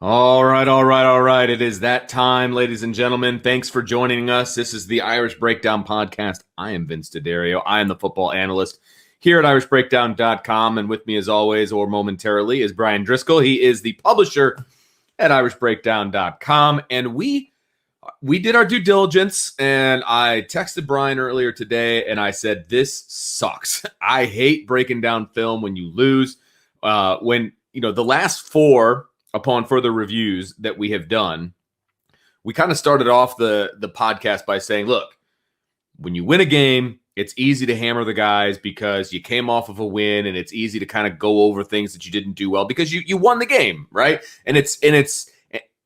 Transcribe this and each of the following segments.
All right, all right, all right. It is that time, ladies and gentlemen. Thanks for joining us. This is the Irish Breakdown Podcast. I am Vince D'Addario. I am the football analyst here at irishbreakdown.com. And with me, as always, or momentarily, is Brian Driscoll. He is the publisher at irishbreakdown.com. And we did our due diligence, and I texted Brian earlier today, and I said, this sucks. I hate breaking down film when you lose. The last four, upon further reviews that we have done, we kind of started off the podcast by saying, look, when you win a game, it's easy to hammer the guys because you came off of a win, and it's easy to kind of go over things that you didn't do well because you won the game, right? And it's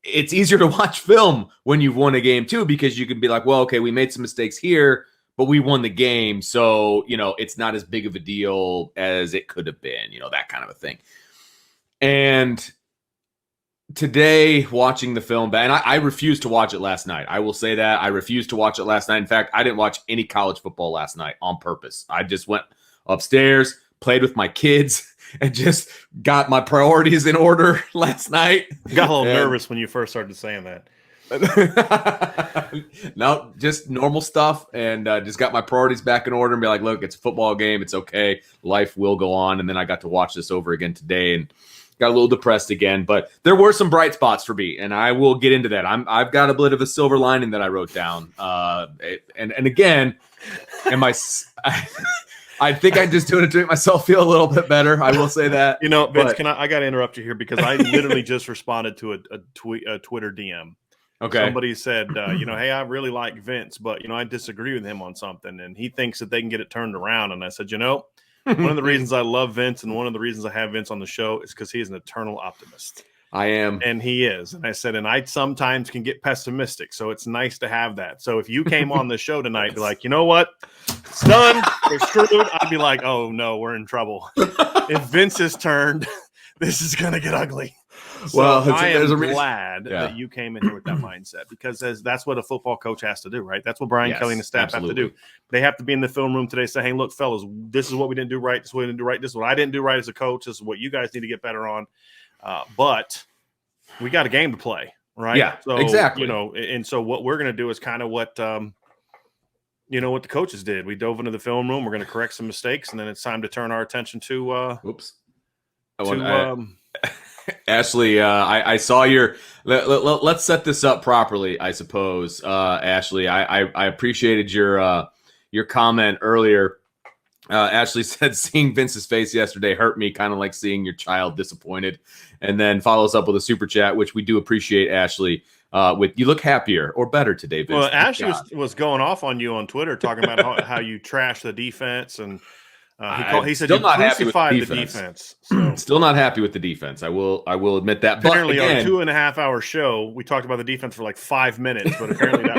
easier to watch film when you've won a game too, because you can be like, well, okay, we made some mistakes here, but we won the game, so it's not as big of a deal as it could have been, that kind of a thing. And today, watching the film, and I refused to watch it last night. I will say that. I refused to watch it last night. In fact, I didn't watch any college football last night on purpose. I just went upstairs, played with my kids, and just got my priorities in order last night. Got a little nervous when you first started saying that. No, just normal stuff, and just got my priorities back in order and be like, look, it's a football game. It's okay. Life will go on. And then I got to watch this over again today, and got a little depressed again, but there were some bright spots for me, and I will get into that. I've got a bit of a silver lining that I wrote down. And again, I think I'm just doing it to make myself feel a little bit better. I will say that. Vince, I got to interrupt you here because I literally just responded to a Twitter DM. Okay. Somebody said, hey, I really like Vince, but, I disagree with him on something, and he thinks that they can get it turned around. And I said, one of the reasons I love Vince and one of the reasons I have Vince on the show is because he is an eternal optimist. I am. And he is. And I said, and I sometimes can get pessimistic. So it's nice to have that. So if you came on the show tonight, be like, you know what? It's done. We're screwed. I'd be like, oh, no, we're in trouble. If Vince is turned, this is going to get ugly. So well, I am glad that you came in here with that mindset, because that's what a football coach has to do, right? That's what Brian Kelly and the staff have to do. They have to be in the film room today, say, hey, look, fellas, this is what we didn't do right. This is what we didn't do right. This is what I didn't do right as a coach. This is what you guys need to get better on. But we got a game to play, right? Yeah, so, exactly. And so what we're going to do is kind of what what the coaches did. We dove into the film room. We're going to correct some mistakes, and then it's time to turn our attention to Ashley, I saw your. Let's set this up properly, I suppose. Ashley, I appreciated your comment earlier. Ashley said, "Seeing Vince's face yesterday hurt me, kind of like seeing your child disappointed," and then follows up with a super chat, which we do appreciate, Ashley. With you look happier or better today, Vince. Well, Ashley was going off on you on Twitter, talking about how you trash the defense and. He said still you not happy with the defense. So. Still not happy with the defense. I will admit that. Apparently, but again, on a 2.5-hour show, we talked about the defense for like 5 minutes, but apparently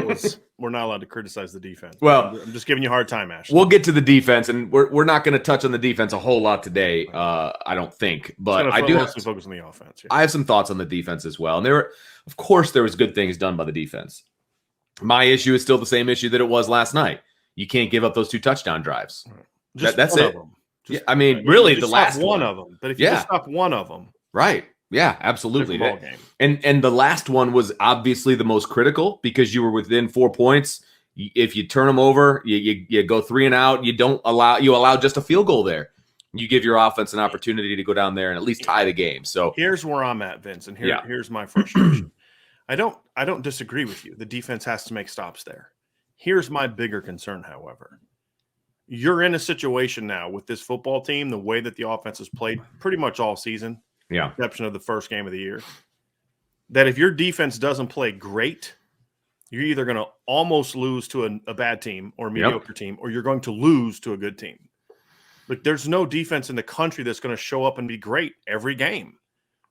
we're not allowed to criticize the defense. Well, I'm just giving you a hard time, Ashley. We'll get to the defense, and we're not going to touch on the defense a whole lot today. I don't think, but I do mostly focus on the offense. Yeah. I have some thoughts on the defense as well, and there was good things done by the defense. My issue is still the same issue that it was last night. You can't give up those 2 touchdown drives. That's it. Yeah, I mean, really, the last one of them. But if you just stop one of them, right? Yeah, absolutely. And the last one was obviously the most critical because you were within 4 points. If you turn them over, you go 3 and out. You allow just a field goal there. You give your offense an opportunity to go down there and at least tie the game. So here's where I'm at, Vince, and here's my frustration. I don't disagree with you. The defense has to make stops there. Here's my bigger concern, however. You're in a situation now with this football team, the way that the offense has played pretty much all season, exception of the first game of the year, that if your defense doesn't play great, you're either going to almost lose to a bad team or a mediocre team, or you're going to lose to a good team. Like, there's no defense in the country that's going to show up and be great every game.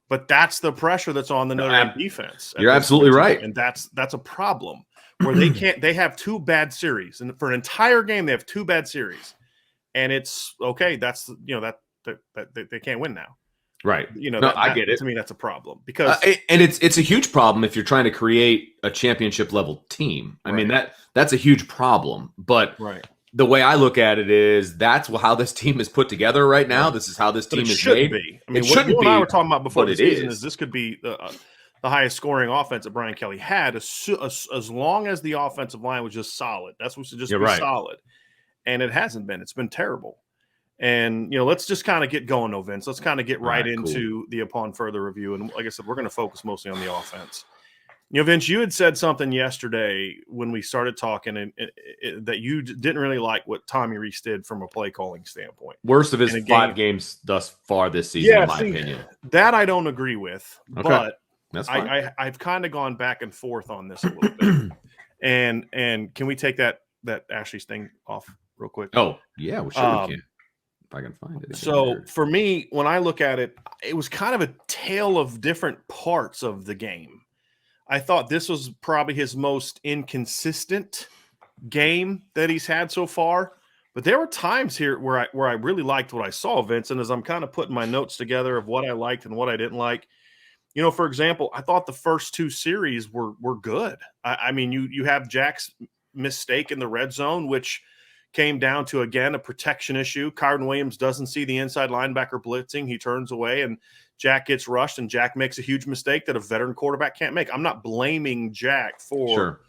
But that's the pressure that's on the Notre Dame defense. You're absolutely right. And that's a problem. Where they have 2 bad series, and for an entire game they have 2 bad series, and it's okay. That's that they can't win now, right? I get it. To me, that's a problem because and it's a huge problem if you're trying to create a championship level team. I mean that's a huge problem. But the way I look at it is that's how this team is put together right now. This is how this team is made. Be. I mean, what you and I were talking about before the season is this could be the highest scoring offense that Brian Kelly had as long as the offensive line was just solid. That's supposed to just be solid. And it hasn't been. It's been terrible. And, let's just kind of get going, though, Vince. Let's kind of get right into the upon further review. And like I said, we're going to focus mostly on the offense. Vince, you had said something yesterday when we started talking that you didn't really like what Tommy Rees did from a play calling standpoint. Worst of his 5 games thus far this season, in my opinion. That I don't agree with. Okay. But that's fine. I've kind of gone back and forth on this a little bit. And can we take that Ashley's thing off real quick? Oh, yeah, we can. If I can find it. So for me, when I look at it, it was kind of a tale of different parts of the game. I thought this was probably his most inconsistent game that he's had so far. But there were times here where I really liked what I saw, Vince. And as I'm kind of putting my notes together of what I liked and what I didn't like, for example, I thought the first 2 series were good. I mean, you have Jack's mistake in the red zone, which came down to, again, a protection issue. Kyron Williams doesn't see the inside linebacker blitzing. He turns away, and Jack gets rushed, and Jack makes a huge mistake that a veteran quarterback can't make. I'm not blaming Jack for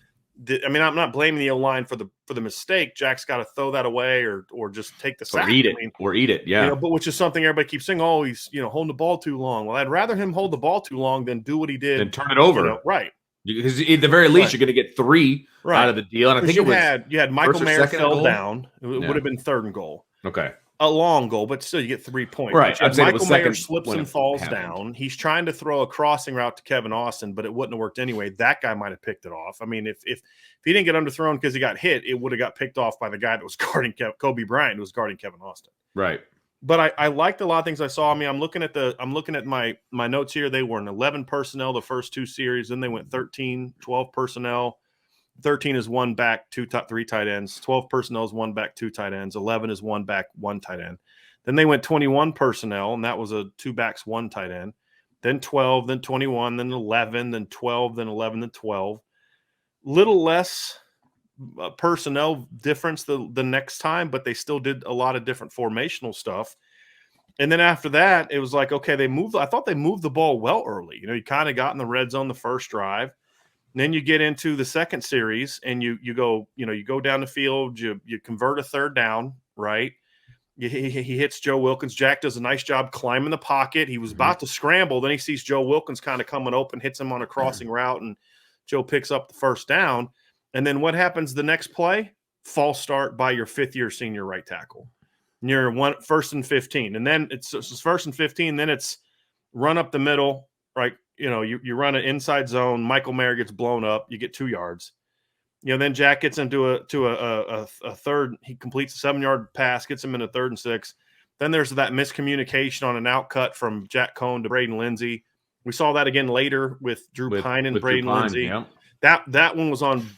I'm not blaming the O-line for the mistake. Jack's got to throw that away or just take the sack. Or eat it, yeah. But which is something everybody keeps saying, oh, he's holding the ball too long. Well, I'd rather him hold the ball too long than do what he did. Then turn it over. Right. Because at the very least, you're going to get 3 out of the deal. And I think you had Michael Mayer fell down. It would have been 3rd and goal. Okay. A long goal, but still you get 3 points. Right. Michael Mayer slips and falls down. He's trying to throw a crossing route to Kevin Austin, but it wouldn't have worked anyway. That guy might have picked it off. I mean, if he didn't get underthrown because he got hit, it would have got picked off by the guy that was guarding Kobe Bryant, who was guarding Kevin Austin. Right. But I liked a lot of things I saw. I mean, I'm looking at my notes here. They were an 11 personnel the first 2 series. Then they went 13, 12 personnel. 13 is 1 back, 3 tight ends. 12 personnel is 1 back, 2 tight ends. 11 is 1 back, 1 tight end. Then they went 21 personnel, and that was a 2 backs, 1 tight end. Then 12, then 21, then 11, then 12, then 11, then 12. Little less personnel difference the next time, but they still did a lot of different formational stuff. And then after that, it was like, okay, I thought they moved the ball well early. You kind of got in the red zone the first drive. And then you get into the second series and you go down the field, you convert a 3rd down, right? He hits Joe Wilkins. Jack does a nice job climbing the pocket. He was about to scramble. Then he sees Joe Wilkins kind of coming open, hits him on a crossing route, and Joe picks up the 1st down. And then what happens the next play? False start by your 5th-year senior right tackle. And you're 1st and 15. And then it's 1st and 15. Then it's run up the middle, right? You run an inside zone. Michael Mayer gets blown up. You get 2 yards. Then Jack gets into a third. He completes a 7-yard pass, gets him in a 3rd and 6. Then there's that miscommunication on an outcut from Jack Cohn to Braden Lindsey. We saw that again later with Drew Pine and Braden Lindsey. Yeah. That one was on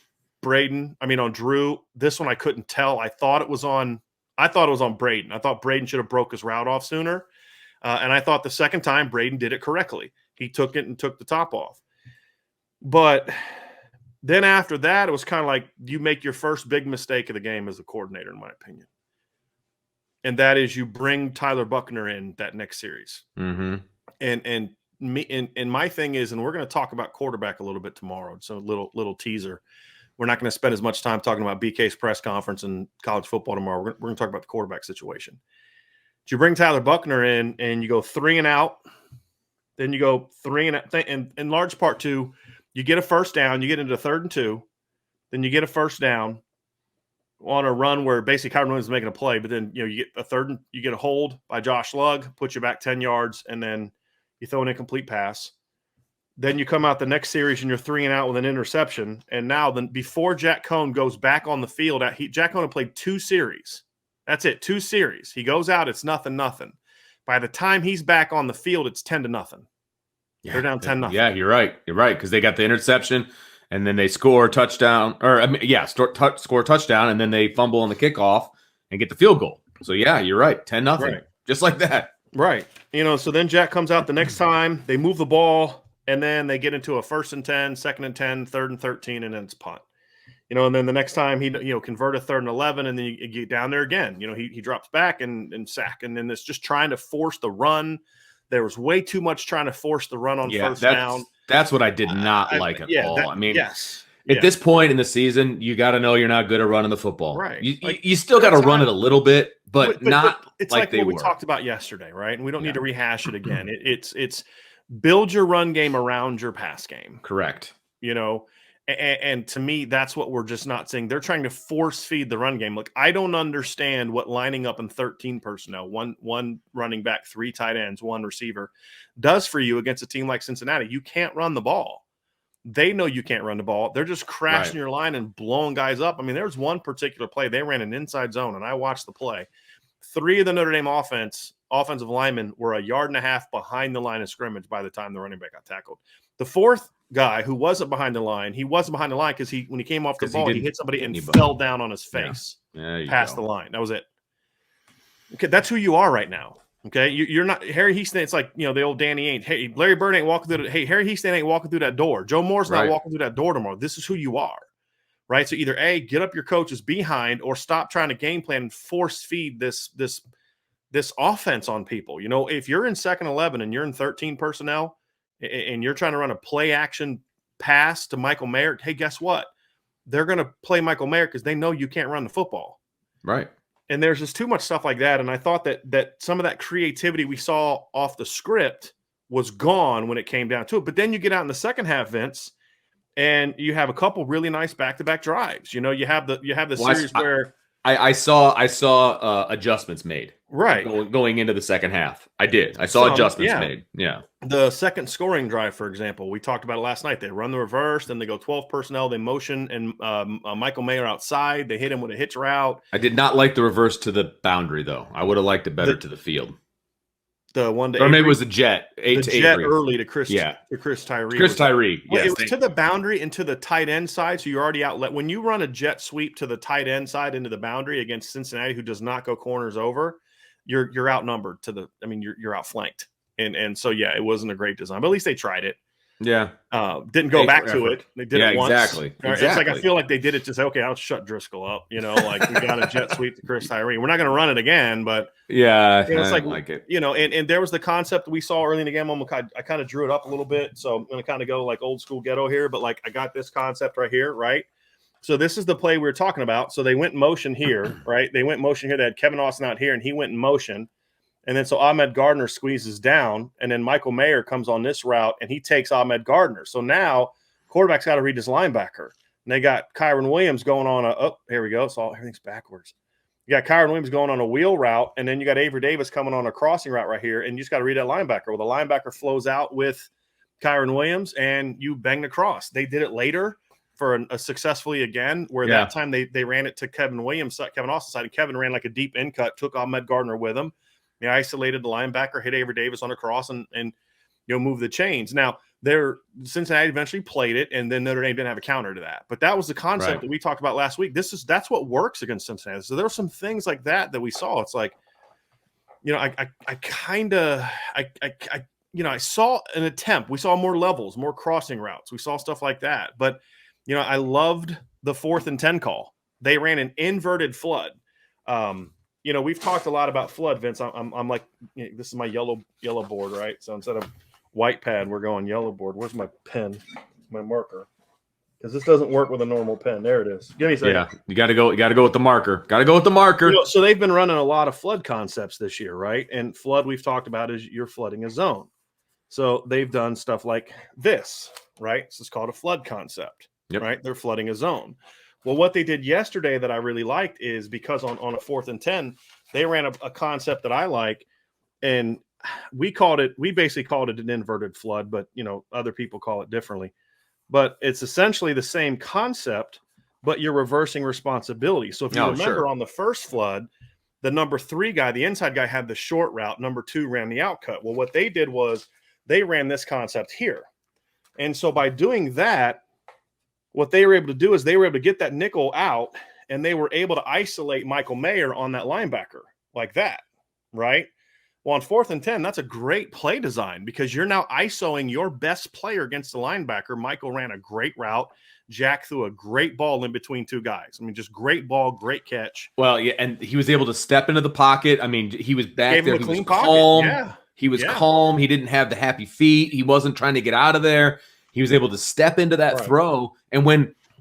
on Drew. This one I couldn't tell. I thought it was on Braden. I thought Braden should have broke his route off sooner. And I thought the second time Braden did it correctly. He took it and took the top off. But then after that, it was kind of like you make your first big mistake of the game as a coordinator, in my opinion. And that is you bring Tyler Buckner in that next series. Mm-hmm. And my thing is, and we're going to talk about quarterback a little bit tomorrow. So a little teaser. We're not going to spend as much time talking about BK's press conference and college football tomorrow. We're going to talk about the quarterback situation. You bring Tyler Buckner in and you go 3 and out. Then you go 3 and out. And in large part, too, you get a first down. You get into 3rd and 2. Then you get a first down on a run where basically Kyron Williams is making a play. But then you get a 3rd and you get a hold by Josh Lugg, puts you back 10 yards, and then you throw an incomplete pass. Then you come out the next series and you're 3 and out with an interception. And now, before Jack Cohn goes back on the field, Jack Cohn had played 2 series. That's it, 2 series. He goes out, it's 0-0. By the time he's back on the field, it's 10-0. Yeah, they're down 10-0. Yeah, you're right. You're right, because they got the interception, and then they score a touchdown, score a touchdown, and then they fumble on the kickoff and get the field goal. So yeah, you're right, 10-0, right. Just like that. Right. So then Jack comes out the next time. They move the ball, and then they get into a 1st and 10, 2nd and 10, 3rd and 13, and then it's punt. And then the next time he convert a 3rd and 11, and then you get down there again. He drops back and sack, and then it's just trying to force the run. There was way too much trying to force the run on first down. That's what I did not like at all. I mean, yes. At this point in the season, you got to know you're not good at running the football. Right. You still got to run it a little bit, but not it's like what we talked about yesterday, right? And we don't need to rehash it again. It's build your run game around your pass game. Correct. And to me, that's what we're just not seeing. They're trying to force feed the run game. Look, I don't understand what lining up in 13 personnel, one running back, 3 tight ends, 1 receiver, does for you against a team like Cincinnati. You can't run the ball. They know you can't run the ball. They're just crashing your line and blowing guys up. I mean, there's one particular play. They ran an inside zone, and I watched the play. 3 of the Notre Dame offensive linemen were 1.5 yards behind the line of scrimmage by the time the running back got tackled. The 4th guy who wasn't behind the line, because when he came off the ball, he hit somebody and fell down on his face past the line. That was it. Okay, that's who you are right now. Okay, you're not Harry Heaston. It's like, the old Danny Ainge. Hey, Larry Bird ain't walking through. Hey, Harry Heaston ain't walking through that door. Joe Moore's not walking through that door tomorrow. This is who you are, right? So either A, get up your coaches behind, or stop trying to game plan and force feed this offense on people. If you're in 2nd 11 and you're in 13 personnel, and you're trying to run a play action pass to Michael Mayer, hey, guess what? They're going to play Michael Mayer because they know you can't run the football, right? And there's just too much stuff like that. And I thought that some of that creativity we saw off the script was gone when it came down to it. But then you get out in the second half, Vince, and you have a couple really nice back-to-back drives. You have the series where I saw adjustments made. Right. Going into the second half. I did. I saw adjustments made. Yeah. The second scoring drive, for example, we talked about it last night. They run the reverse, then they go 12 personnel, they motion and Michael Mayer outside. They hit him with a hitch route. I did not like the reverse to the boundary, though. I would have liked it better to the field. The one to or maybe it was the jet. The jet early to Chris. Yeah, to Chris Tyree. Chris Tyree. Yes, it was to the boundary and to the tight end side. So you're already outlet. When you run a jet sweep to the tight end side into the boundary against Cincinnati, who does not go corners over, you're outnumbered you're outflanked. And so it wasn't a great design, but at least they tried it. Yeah. Didn't go back to it. They did it once. Exactly. It's like I feel like they did it to say, okay, I'll shut Driscoll up. Like we got a jet sweep to Chris Tyree. We're not going to run it again, but it's like it. And there was the concept we saw early in the game. I kind of drew it up a little bit, so I'm going to kind of go like old school ghetto here, but like I got this concept right here, right? So this is the play we were talking about. So they went in motion here, right? They went in motion here. They had Kevin Austin out here, and he went in motion. And then so Ahmed Gardner squeezes down, and then Michael Mayer comes on this route, and he takes Ahmed Gardner. So now quarterback's got to read his linebacker. And they got Kyron Williams going on here we go. So everything's backwards. You got Kyron Williams going on a wheel route, and then you got Avery Davis coming on a crossing route right here, and you just got to read that linebacker. Well, the linebacker flows out with Kyron Williams, and you bang the cross. They did it later for a successfully again, where that time they ran it to Kevin Austin's side, and Kevin ran like a deep in cut, took Ahmed Gardner with him. They isolated the linebacker, hit Avery Davis on a cross, and move the chains. Now, Cincinnati eventually played it, and then Notre Dame didn't have a counter to that. But that was the concept that we talked about last week. That's what works against Cincinnati. So there were some things like that we saw. It's like, I saw an attempt. We saw more levels, more crossing routes. We saw stuff like that. But I loved the 4th and 10 call. They ran an inverted flood. We've talked a lot about flood, Vince. I'm like, this is my yellow board, right? So instead of white pad, we're going yellow board. Where's my pen, my marker? Because this doesn't work with a normal pen. There it is. Give me a second. Yeah, you got to go with the marker. Got to go with the marker. So they've been running a lot of flood concepts this year, right? And flood we've talked about is you're flooding a zone. So they've done stuff like this, right? This is called a flood concept, right? They're flooding a zone. Well, what they did yesterday that I really liked is because on a 4th and 10, they ran a concept that I like, and we basically called it an inverted flood, but other people call it differently. But it's essentially the same concept, but you're reversing responsibility. So if you remember on the first flood, the number 3 guy, the inside guy, had the short route. Number 2 ran the outcut. Well, what they did was they ran this concept here. And so by doing that, what they were able to do is they were able to get that nickel out, and they were able to isolate Michael Mayer on that linebacker like that, right? Well, on 4th and 10, that's a great play design because you're now isoing your best player against the linebacker. Michael ran a great route. Jack threw a great ball in between 2 guys. Just great ball, great catch. Well, yeah, and he was able to step into the pocket. He was back there. He was calm. Yeah. He was calm. He didn't have the happy feet. He wasn't trying to get out of there. He was able to step into that throw, and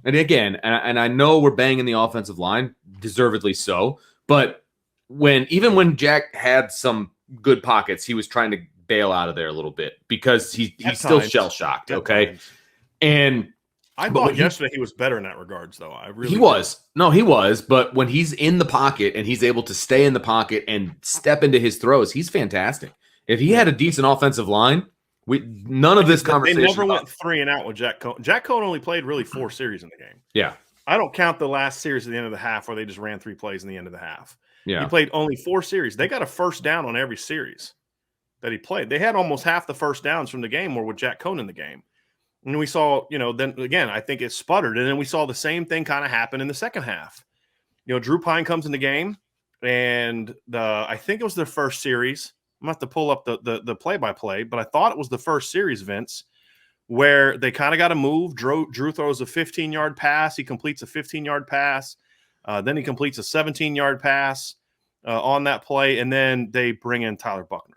I know we're banging the offensive line, deservedly so, but even when Jack had some good pockets, he was trying to bail out of there a little bit because he's still shell shocked. Okay, and I thought yesterday he was better in that regards, though. He was. But when he's in the pocket and he's able to stay in the pocket and step into his throws, he's fantastic. If he had a decent offensive line, none of this conversation. They never went 3 and out with Jack Cohn. Jack Cohn only played really 4 series in the game. Yeah. I don't count the last series at the end of the half where they just ran 3 plays in the end of the half. Yeah. He played only 4 series. They got a first down on every series that he played. They had almost half the first downs from the game were with Jack Cohn in the game. And we saw, then again, I think it sputtered. And then we saw the same thing kind of happen in the second half. Drew Pine comes in the game, and I think it was their first series. I'm going to have to pull up the play-by-play, but I thought it was the first series, Vince, where they kind of got to move. Drew throws a 15-yard pass. He completes a 15-yard pass. Then he completes a 17-yard pass on that play, and then they bring in Tyler Buckner.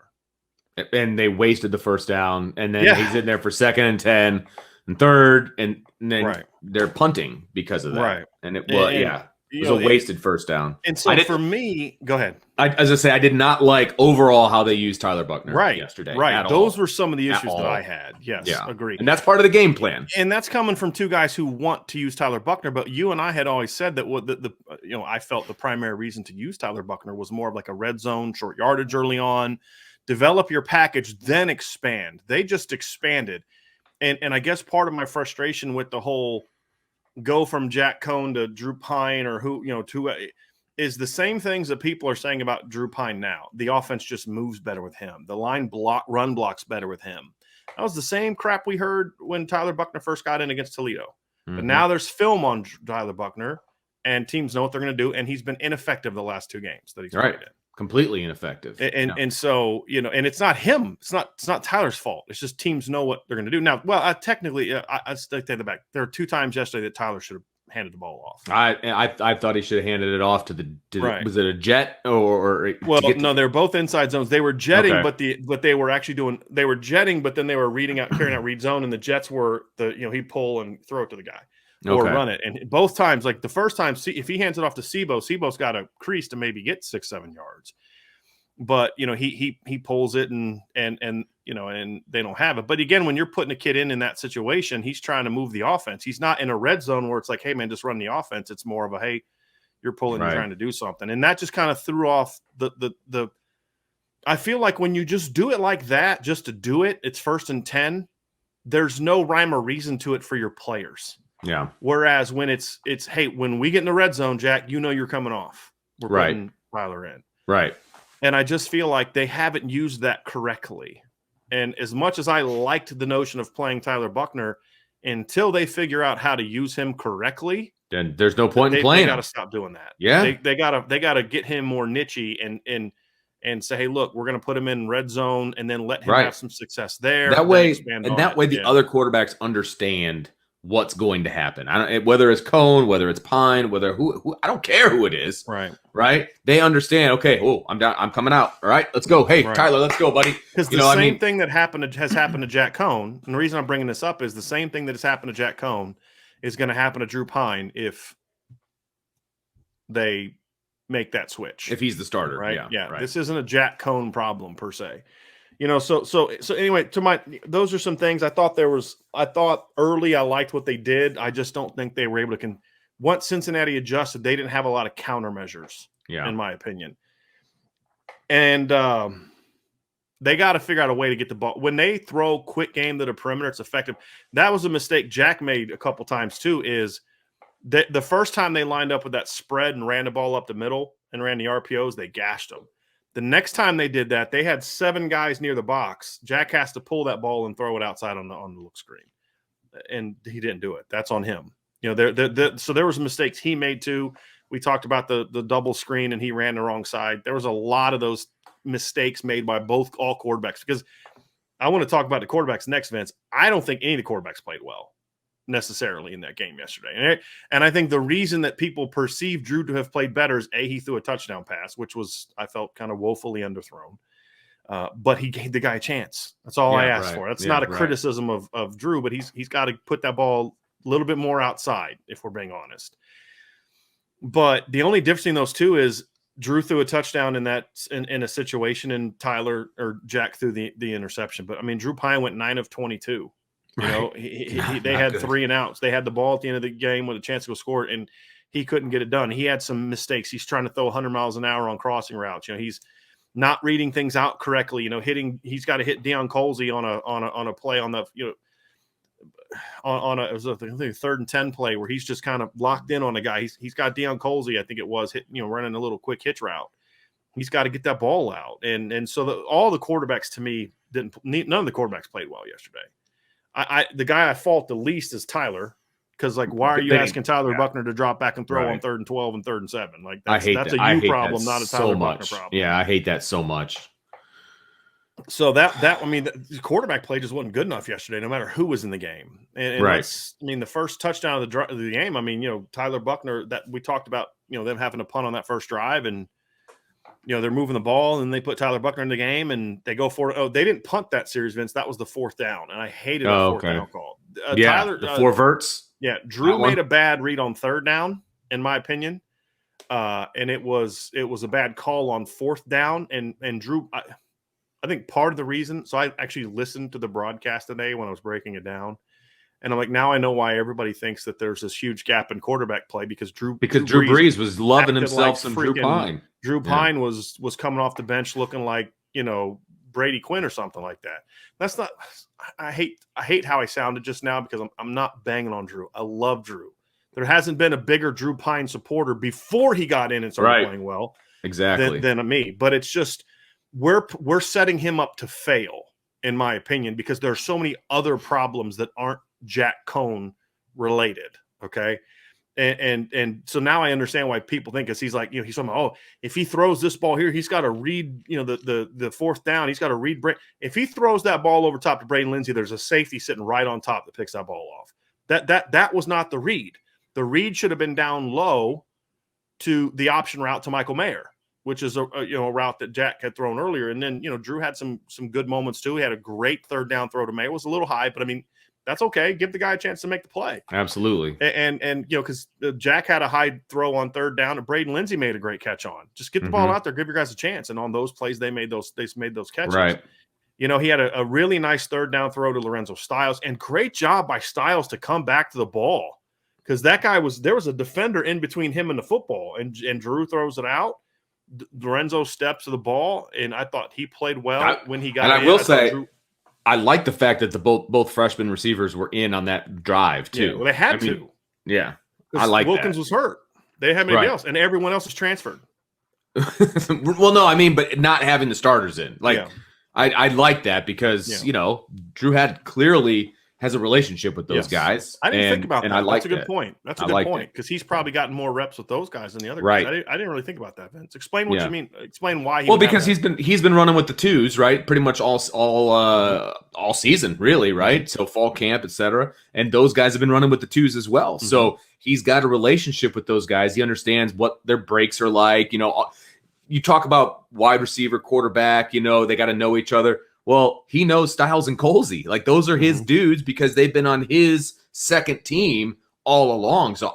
And they wasted the first down, and then he's in there for 2nd and 10 and 3rd, and then they're punting because of that. Right. And it was, it was a wasted first down. And so for me, go ahead. As I say, I did not like overall how they used Tyler Buckner yesterday. Right. Those were some of the issues that I had. Yes, agree. And that's part of the game plan. And that's coming from 2 guys who want to use Tyler Buckner. But you and I had always said that I felt the primary reason to use Tyler Buckner was more of like a red zone, short yardage early on. Develop your package, then expand. They just expanded. And I guess part of my frustration with the whole go from Jack Cohn to Drew Pine or is the same things that people are saying about Drew Pine now. The offense just moves better with him. The line run blocks better with him. That was the same crap we heard when Tyler Buckner first got in against Toledo. Mm-hmm. But now there's film on Tyler Buckner, and teams know what they're going to do, and he's been ineffective the last 2 games that he's played in. Completely ineffective. And so, and it's not him. It's not Tyler's fault. It's just teams know what they're going to do. Now, technically, I take that back. There are 2 times yesterday that Tyler should have handed the ball off. I thought he should have handed it off to was it a jet or no, they're both inside zones. They were jetting, but they were actually jetting, but then they were carrying out read zone, and the jets were he'd pull and throw it to the guy. Or run it. And both times, like the first time, if he hands it off to Sebo's got a crease to maybe get 6-7 yards. But he pulls it and they don't have it. But again, when you're putting a kid in that situation, he's trying to move the offense. He's not in a red zone where it's like, hey man, just run the offense. It's more of a hey, you're pulling, you're trying to do something. And that just kind of threw off the I feel like when you just do it like that, just to do it, it's 1st and 10. There's no rhyme or reason to it for your players. Yeah. Whereas when it's hey, when we get in the red zone, Jack, you're coming off. We're putting Tyler in. Right. And I just feel like they haven't used that correctly. And as much as I liked the notion of playing Tyler Buckner, until they figure out how to use him correctly, then there's no point in playing. They got to stop doing that. Yeah. They gotta get him more nichey and say, hey, look, we're going to put him in red zone and then let him have some success there. That way the other quarterbacks understand what's going to happen. Whether it's Cohn, whether it's Pine, who I don't care who it is. Right. They understand. Okay. Oh, I'm down. I'm coming out. All right. Let's go. Hey, Tyler, let's go, buddy. Because the same thing that has happened to Jack Cohn. And the reason I'm bringing this up is the same thing that has happened to Jack Cohn is going to happen to Drew Pine if they make that switch. If he's the starter. Right. Yeah. Right. This isn't a Jack Cohn problem per se. So anyway, those are some things I thought early I liked what they did. I just don't think they were able to once Cincinnati adjusted, they didn't have a lot of countermeasures, in my opinion. And they got to figure out a way to get the ball. When they throw quick game to the perimeter, it's effective. That was a mistake Jack made a couple times too, is that the first time they lined up with that spread and ran the ball up the middle and ran the RPOs, they gashed them. The next time they did that, they had 7 guys near the box. Jack has to pull that ball and throw it outside on the look screen, and he didn't do it. That's on him. So there was mistakes he made too. We talked about the double screen, and he ran the wrong side. There was a lot of those mistakes made by all quarterbacks. Because I want to talk about the quarterbacks next, Vince. I don't think any of the quarterbacks played well necessarily in that game yesterday. And I think the reason that people perceive Drew to have played better is he threw a touchdown pass, which was, I felt, kind of woefully underthrown. But he gave the guy a chance. That's all I asked for. That's not a criticism of Drew, but he's got to put that ball a little bit more outside, if we're being honest. But the only difference in those two is Drew threw a touchdown in a situation, and Tyler or Jack threw the interception. But I mean, Drew Pine went 9 of 22. You know, they had 3 and outs. They had the ball at the end of the game with a chance to go score, and he couldn't get it done. He had some mistakes. He's trying to throw 100 miles an hour on crossing routes. You know, he's not reading things out correctly. You know, he's got to hit Deion Colsey on a play on the, you know, it was a 3rd and 10 play where he's just kind of locked in on a guy. He's got Deion Colsey, I think it was, running a little quick hitch route. He's got to get that ball out. And so all the quarterbacks, to me, none of the quarterbacks played well yesterday. The guy I fault the least is Tyler, because why are you asking Tyler Buckner to drop back and throw on 3rd and 12 and 3rd and 7? That's a you problem, not a Tyler Buckner problem. Yeah, I hate that so much. So the quarterback play just wasn't good enough yesterday, no matter who was in the game. And the first touchdown of the game. Tyler Buckner, that we talked about, them having a punt on that first drive, and they're moving the ball, and they put Tyler Buckner in the game, and they go for it. Oh, they didn't punt that series, Vince. That was the 4th down, and I hated the 4th down call. Tyler, the 4 verts. Yeah, Drew made a bad read on 3rd down, in my opinion, and it was a bad call on 4th down, and Drew. I think part of the reason. So I actually listened to the broadcast today when I was breaking it down, and I'm like, now I know why everybody thinks that there's this huge gap in quarterback play, because Drew Brees was loving himself some Drew Pine. Drew Pine was coming off the bench looking like, Brady Quinn or something like that. That's not. I hate how I sounded just now, because I'm not banging on Drew. I love Drew. There hasn't been a bigger Drew Pine supporter before he got in and started playing well. Exactly. Than me. But it's just we're setting him up to fail, in my opinion, because there are so many other problems that aren't Jack Cohn related. Okay. And so now I understand why people think, because he's like, he's talking about, if he throws this ball here, he's got to read, the 4th down. He's got to read. If he throws that ball over top to Braden Lindsey, there's a safety sitting right on top that picks that ball off. That was not the read. The read should have been down low to the option route to Michael Mayer, which is a route that Jack had thrown earlier. And then, Drew had some good moments too. He had a great 3rd down throw to Mayer. It was a little high, but I mean, that's okay. Give the guy a chance to make the play. Absolutely. And because Jack had a high throw on 3rd down, and Braden Lindsey made a great catch on. Just get the ball out there, give your guys a chance. And on those plays, they made those catches. Right. He had a really nice 3rd down throw to Lorenzo Styles, and great job by Styles to come back to the ball, because that guy there was a defender in between him and the football, and Drew throws it out. Lorenzo steps to the ball, and I thought he played well when he got in. And I will say, I like the fact that both freshman receivers were in on that drive too. Yeah, well, they had to. Yeah, I like Wilkins was hurt. They didn't have anybody else, and everyone else was transferred. Well, no, but not having the starters in, I like that, because Drew had clearly has a relationship with those guys. I didn't think about that. That's a good point. That's a good point, because he's probably gotten more reps with those guys than the other guys. I didn't really think about that, Vince. Explain what you mean. Explain why. Because he's been running with the 2s, right? Pretty much all season, really, right? So fall camp, etc. And those guys have been running with the 2s as well. Mm-hmm. So he's got a relationship with those guys. He understands what their breaks are like. You talk about wide receiver, quarterback. they got to know each other. Well, he knows Styles and Colsey. Those are his dudes, because they've been on his second team all along. So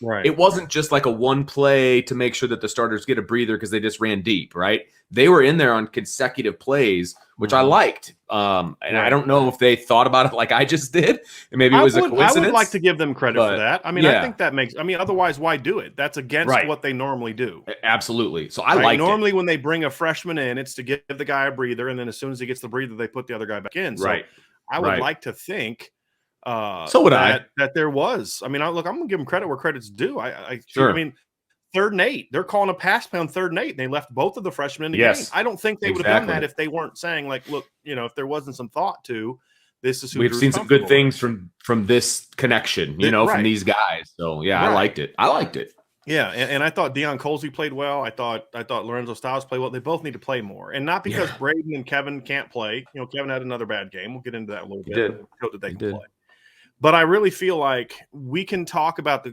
it wasn't just like a one play to make sure that the starters get a breather because they just ran deep, right? They were in there on consecutive plays, which I liked. And I don't know if they thought about it like I just did. And maybe it was a coincidence. I would like to give them credit for that. I think that makes – otherwise, why do it? That's against what they normally do. Absolutely. So I like it. Normally, when they bring a freshman in, it's to give the guy a breather, and then as soon as he gets the breather, they put the other guy back in. So I would like to think that there was. I'm going to give them credit where credit's due. Sure. 3rd and 8. They're calling a pass play on 3rd and 8, and they left both of the freshmen in the game. I don't think they would have done that if they weren't saying, look, if there wasn't some thought to this is who we've seen some good things from this connection, from these guys. So I liked it. Yeah, and I thought Deion Colsey played well. I thought Lorenzo Styles played well. They both need to play more, and not because Braden and Kevin can't play. Kevin had another bad game. We'll get into that a little bit. That they can play. But I really feel like we can talk about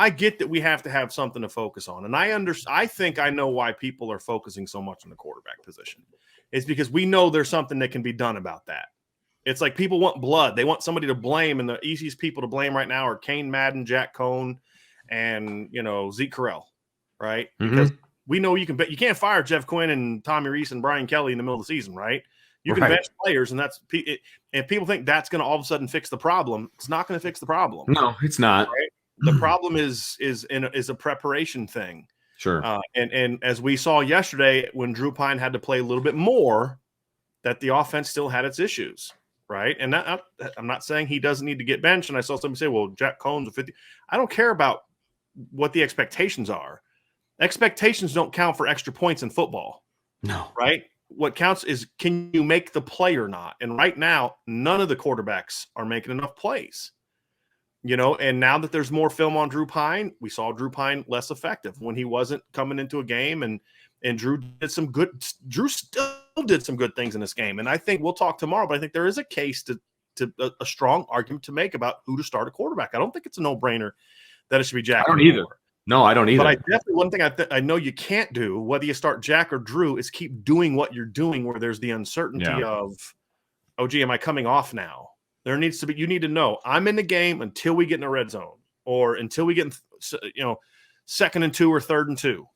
I get that we have to have something to focus on. And I think I know why people are focusing so much on the quarterback position. is because we know there's something that can be done about that. It's like people want blood. They want somebody to blame, and the easiest people to blame right now are Kane Madden, Jack Cohn, and Zeke Correll, right? Because we know you can't fire Jeff Quinn and Tommy Reese and Brian Kelly in the middle of the season, right? You can bench players, and and people think that's going to all of a sudden fix the problem. It's not going to fix the problem. No, it's not. Right? The problem is a preparation thing. Sure. And as we saw yesterday, when Drew Pine had to play a little bit more, that the offense still had its issues, right? And I'm not saying he doesn't need to get benched. And I saw somebody say, "Well, Jack Cohn's a 50." I don't care about what the expectations are. Expectations don't count for extra points in football. No. Right? What counts is, can you make the play or not? And right now, none of the quarterbacks are making enough plays. And now that there's more film on Drew Pine, we saw Drew Pine less effective when he wasn't coming into a game, and Drew still did some good things in this game. And I think we'll talk tomorrow, but I think there is a case to a strong argument to make about who to start a quarterback. I don't think it's a no-brainer that it should be Jack. I don't either. No, I don't either. But I definitely, one thing I know you can't do, whether you start Jack or Drew, is keep doing what you're doing where there's the uncertainty of, oh, gee, am I coming off now? There needs to be, you need to know, I'm in the game until we get in the red zone, or until we get, 2nd and 2 or 3rd and 2.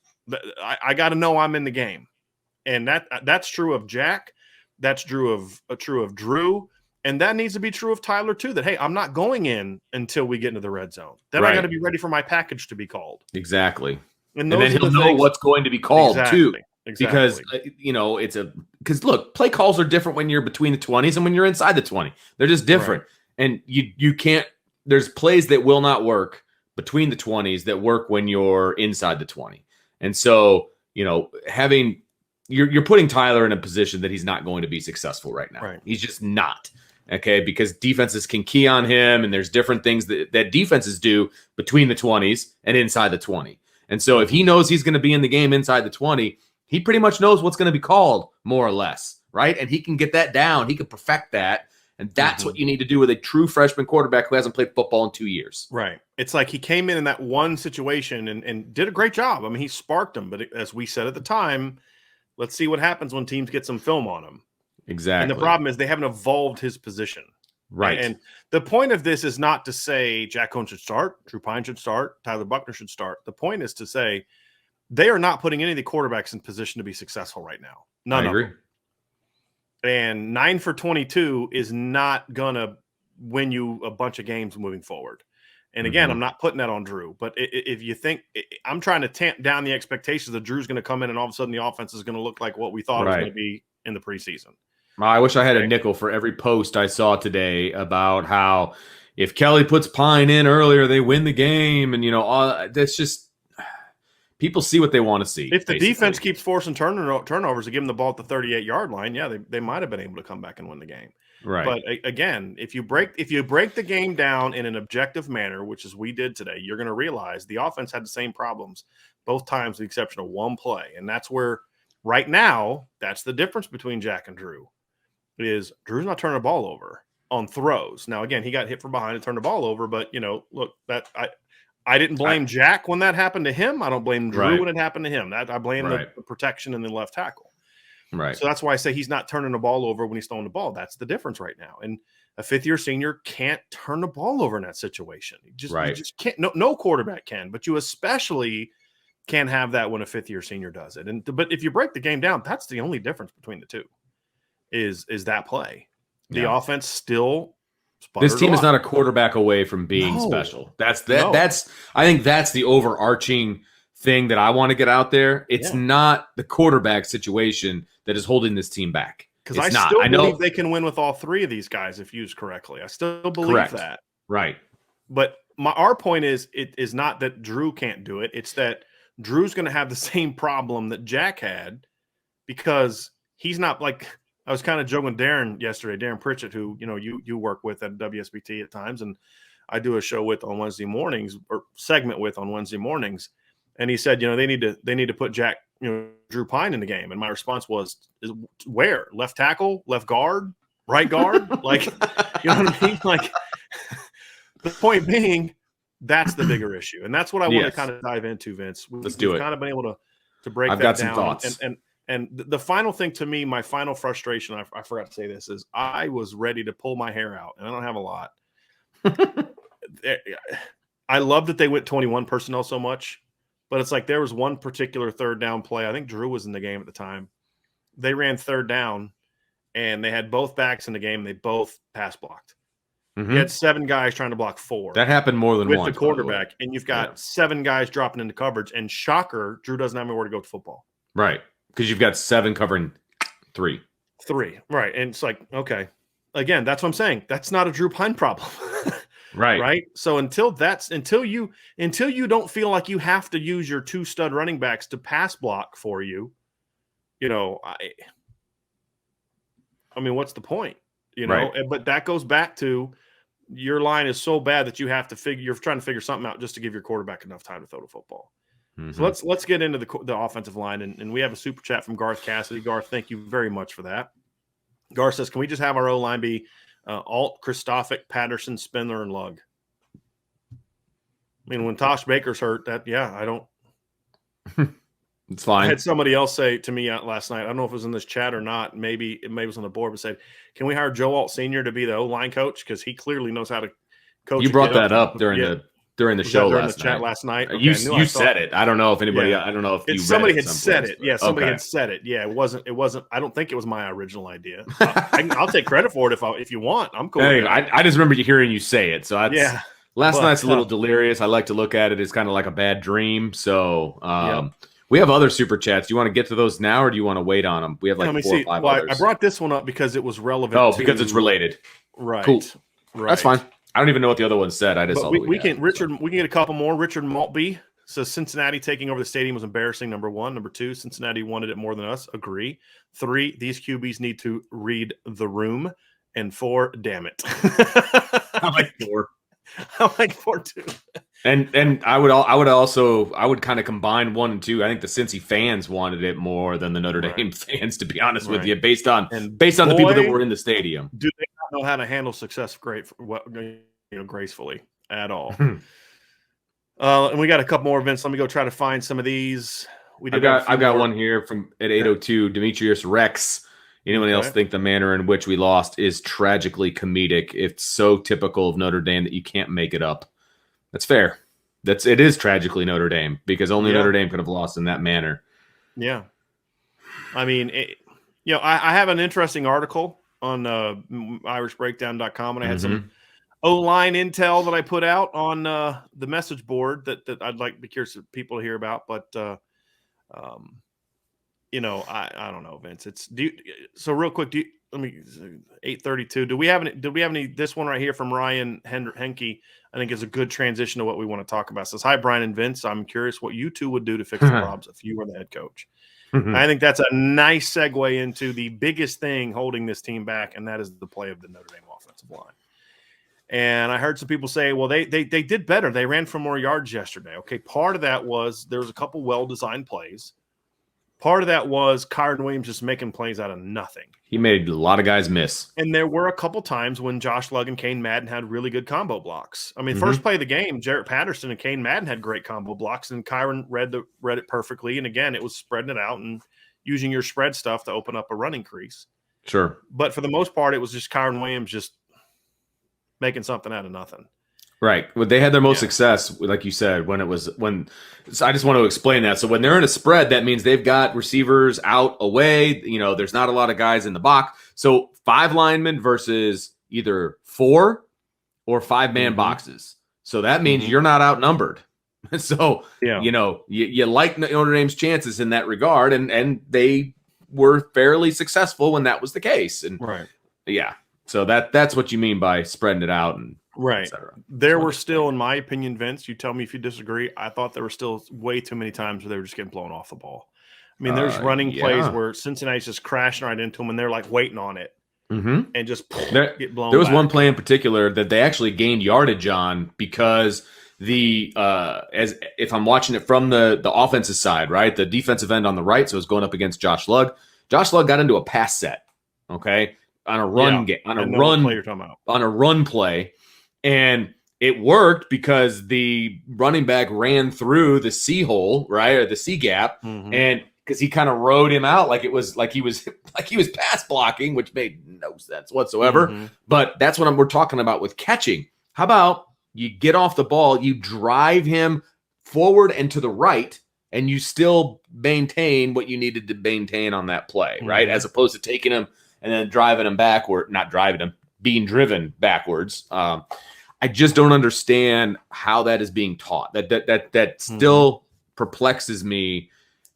I got to know I'm in the game. And that's true of Jack. That's true of Drew. And that needs to be true of Tyler too, that, hey, I'm not going in until we get into the red zone. Then I got to be ready for my package to be called. Exactly. And then he'll know what's going to be called too. Exactly. Because look, play calls are different when you're between the 20s and when you're inside the 20. They're just different. Right. And you can't, there's plays that will not work between the 20s that work when you're inside the 20. And so, you're putting Tyler in a position that he's not going to be successful right now. Right. He's just not. Okay, because defenses can key on him, and there's different things that defenses do between the 20s and inside the 20. And so if he knows he's going to be in the game inside the 20, he pretty much knows what's going to be called, more or less, right? And he can get that down. He can perfect that. And that's what you need to do with a true freshman quarterback who hasn't played football in 2 years. Right. It's like he came in that one situation and did a great job. I mean, he sparked him. But as we said at the time, let's see what happens when teams get some film on him. Exactly. And the problem is they haven't evolved his position. Right. And the point of this is not to say Jack Cohn should start, Drew Pine should start, Tyler Buckner should start. The point is to say they are not putting any of the quarterbacks in position to be successful right now. None of them. And 9 for 22 is not going to win you a bunch of games moving forward. And again, I'm not putting that on Drew. But if you think – I'm trying to tamp down the expectations that Drew's going to come in and all of a sudden the offense is going to look like what we thought it was going to be in the preseason. I wish I had a nickel for every post I saw today about how if Kelly puts Pine in earlier, they win the game. And, that's just – people see what they want to see. If the defense keeps forcing turnovers to give them the ball at the 38-yard line, they might have been able to come back and win the game. Right. But again, if you break the game down in an objective manner, which is we did today, you're going to realize the offense had the same problems both times, with the exception of one play. And that's where right now, that's the difference between Jack and Drew. Is Drew's not turning the ball over on throws. Now, again, he got hit from behind and turned the ball over, but look, that I didn't blame Jack when that happened to him. I don't blame Drew when it happened to him. That I blame the protection in the left tackle. Right. So that's why I say he's not turning the ball over when he's throwing the ball. That's the difference right now. And a fifth-year senior can't turn the ball over in that situation. You just can't. No quarterback can, but you especially can't have that when a fifth-year senior does it. But if you break the game down, that's the only difference between the two. Is that play? The offense still. This team is not a quarterback away from being special. That's I think that's the overarching thing that I want to get out there. It's not the quarterback situation that is holding this team back. Because I still believe they can win with all three of these guys if used correctly. I still believe that. Right. But our point is, it is not that Drew can't do it. It's that Drew's going to have the same problem that Jack had, because he's not like. I was kind of joking with Darren yesterday, Darren Pritchett, who you work with at WSBT at times, and I do a show with on Wednesday mornings, or segment with on Wednesday mornings. And he said, they need to put Jack, Drew Pine in the game. And my response was, where? Left tackle, left guard, right guard? Like, you know what I mean? Like, the point being, that's the bigger issue. And that's what I want to kind of dive into, Vince. Let's do it. Kind of been able to break I've that got down. some thoughts. And the final thing to me, my final frustration, I forgot to say this, is I was ready to pull my hair out, and I don't have a lot. I love that they went 21 personnel so much, but it's like there was one particular third down play. I think Drew was in the game at the time. They ran third down, and they had both backs in the game. They both pass blocked. You had 7 guys trying to block 4. That happened more than with once. With the quarterback, and you've got 7 guys dropping into coverage. And shocker, Drew doesn't have anywhere to go with football. Right, because you've got 7 covering 3. 3, right. And it's like, okay. Again, that's what I'm saying. That's not a Drew Pine problem. Right. Right. So until you don't feel like you have to use your 2 stud running backs to pass block for you, I mean, what's the point? Right. But that goes back to your line is so bad that you're trying to figure something out just to give your quarterback enough time to throw the football. So let's get into the offensive line, and we have a super chat from Garth Cassidy. Garth, thank you very much for that. Garth says, can we just have our O-line be Alt, Christophic, Patterson, Spindler, and Lugg? I mean, when Tosh Baker's hurt, I don't. It's fine. I had somebody else say to me last night, I don't know if it was in this chat or not, maybe it was on the board, but said, can we hire Joe Alt Sr. to be the O-line coach? Because he clearly knows how to coach. You brought that up during the show last night. Okay, you said it. I don't know if anybody. Yeah. I don't know if somebody had said it. Yeah, somebody had said it. Yeah, it wasn't. I don't think it was my original idea. I'll take credit for it if you want. I'm cool. Anyway, I just remember hearing you say it. So last night's a little delirious. I like to look at it as kind of like a bad dream. So we have other super chats. Do you want to get to those now, or do you want to wait on them? We have 4 or 5 others. I brought this one up because it was relevant. Oh, because it's related. Right. Cool. Right. That's fine. I don't even know what the other one said. I just saw we can get a couple more. Richard Maltby says Cincinnati taking over the stadium was embarrassing. Number 1. Number 2, Cincinnati wanted it more than us. Agree. 3, these QBs need to read the room. And 4, damn it. I like 4. I like 4 too. And I would kind of combine 1 and 2. I think the Cincy fans wanted it more than the Notre Dame fans, to be honest with you, based on the people that were in the stadium. Do they not know how to handle success gracefully at all? And we got a couple more events. Let me go try to find some of these. I've got one here from at 8:02. Demetrius Rex. Anyone else think the manner in which we lost is tragically comedic? It's so typical of Notre Dame that you can't make it up. That's fair. It is tragically Notre Dame, because only Notre Dame could have lost in that manner. Yeah. I mean, I have an interesting article on irishbreakdown.com, and I had some O-line intel that I put out on the message board that I'd like to be curious for people to hear about. But, I don't know, Vince. So real quick, let me 8:32. Do we have any? This one right here from Ryan Henke, I think, is a good transition to what we want to talk about. It says, hi, Bryan and Vince. I'm curious what you two would do to fix the problems if you were the head coach. I think that's a nice segue into the biggest thing holding this team back, and that is the play of the Notre Dame offensive line. And I heard some people say, well, they did better. They ran for more yards yesterday. Okay, part of that was there was a couple well-designed plays. Part of that was Kyron Williams just making plays out of nothing. He made a lot of guys miss. And there were a couple times when Josh Lugg and Kane Madden had really good combo blocks. I mean, first play of the game, Jarrett Patterson and Kane Madden had great combo blocks, and Kyron read it perfectly. And again, it was spreading it out and using your spread stuff to open up a running crease. Sure. But for the most part, it was just Kyron Williams just making something out of nothing. Right. Well, they had their most success, like you said, so I just want to explain that. So when they're in a spread, that means they've got receivers out away. There's not a lot of guys in the box. So 5 linemen versus either 4 or 5-man boxes. So that means you're not outnumbered. So, you like Notre Dame's chances in that regard. And they were fairly successful when that was the case. And so that's what you mean by spreading it out and right. There were still, in my opinion, Vince, you tell me if you disagree, I thought there were still way too many times where they were just getting blown off the ball. I mean, there's running plays where Cincinnati's just crashing right into them, and they're like waiting on it and just get blown. There was one play in particular that they actually gained yardage on because as if I'm watching it from the offensive side, right, the defensive end on the right, so it's going up against Josh Lugg. Josh Lugg got into a pass set, okay, on a run on a run play. And it worked because the running back ran through the C hole, right, or the C gap, and because he kind of rode him out like it was like he was pass blocking, which made no sense whatsoever. Mm-hmm. But that's what we're talking about with catching. How about you get off the ball, you drive him forward and to the right, and you still maintain what you needed to maintain on that play, right? As opposed to taking him and then driving him backward, not driving him, being driven backwards. I just don't understand how that is being taught. That still perplexes me